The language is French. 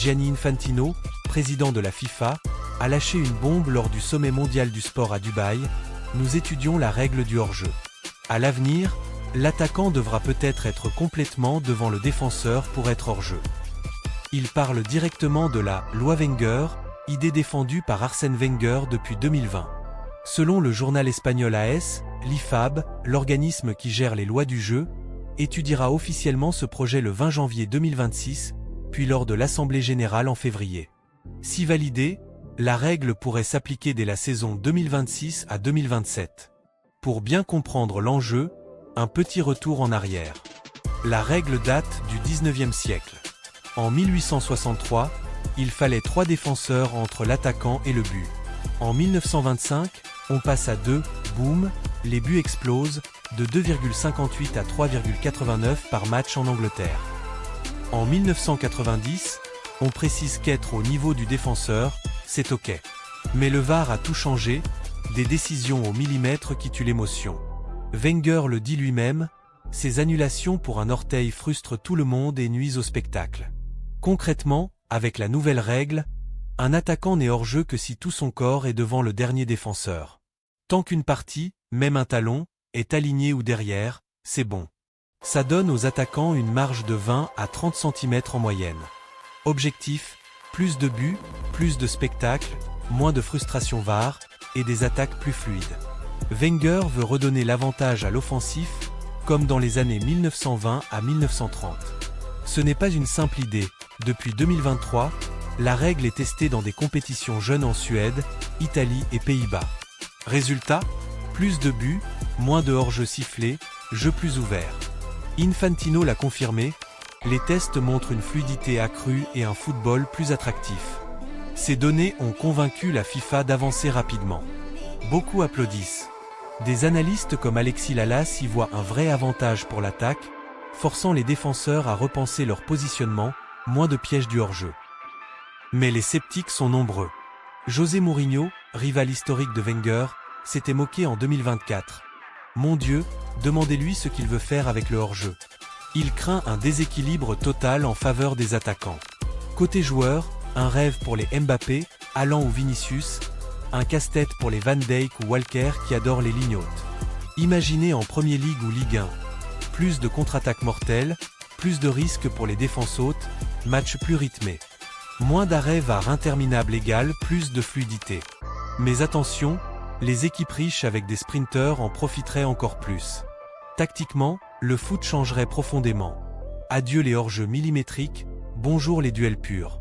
Gianni Infantino, président de la FIFA, a lâché une bombe lors du sommet mondial du sport à Dubaï. Nous étudions la règle du hors-jeu. À l'avenir, l'attaquant devra peut-être être complètement devant le défenseur pour être hors-jeu. Il parle directement de la « loi Wenger », idée défendue par Arsène Wenger depuis 2020. Selon le journal espagnol AS, l'IFAB, l'organisme qui gère les lois du jeu, étudiera officiellement ce projet le 20 janvier 2026, puis lors de l'Assemblée générale en février. Si validée, la règle pourrait s'appliquer dès la saison 2026 à 2027. Pour bien comprendre l'enjeu, un petit retour en arrière. La règle date du 19e siècle. En 1863, il fallait 3 défenseurs entre l'attaquant et le but. En 1925, on passe à 2, boum, les buts explosent, de 2,58 à 3,89 par match en Angleterre. En 1990, on précise qu'être au niveau du défenseur, c'est ok. Mais le VAR a tout changé, des décisions au millimètre qui tuent l'émotion. Wenger le dit lui-même, ces annulations pour un orteil frustrent tout le monde et nuisent au spectacle. Concrètement, avec la nouvelle règle, un attaquant n'est hors jeu que si tout son corps est devant le dernier défenseur. Tant qu'une partie, même un talon, est aligné ou derrière, c'est bon. Ça donne aux attaquants une marge de 20 à 30 cm en moyenne. Objectif, plus de buts, plus de spectacle, moins de frustration VAR, et des attaques plus fluides. Wenger veut redonner l'avantage à l'offensif, comme dans les années 1920 à 1930. Ce n'est pas une simple idée, depuis 2023, la règle est testée dans des compétitions jeunes en Suède, Italie et Pays-Bas. Résultat, plus de buts, moins de hors-jeu sifflés, jeu plus ouvert. Infantino l'a confirmé, les tests montrent une fluidité accrue et un football plus attractif. Ces données ont convaincu la FIFA d'avancer rapidement. Beaucoup applaudissent. Des analystes comme Alexis Lalas y voient un vrai avantage pour l'attaque, forçant les défenseurs à repenser leur positionnement, moins de pièges du hors-jeu. Mais les sceptiques sont nombreux. José Mourinho, rival historique de Wenger, s'était moqué en 2024. Mon Dieu, demandez-lui ce qu'il veut faire avec le hors-jeu. Il craint un déséquilibre total en faveur des attaquants. Côté joueur, un rêve pour les Mbappé, Haaland ou Vinicius, un casse-tête pour les Van Dijk ou Walker qui adorent les lignes hautes. Imaginez en Premier League ou Ligue 1. Plus de contre-attaques mortelles, plus de risques pour les défenses hautes, match plus rythmé. Moins d'arrêts VAR interminables égale plus de fluidité. Mais attention, les équipes riches avec des sprinteurs en profiteraient encore plus. Tactiquement, le foot changerait profondément. Adieu les hors-jeux millimétriques, bonjour les duels purs.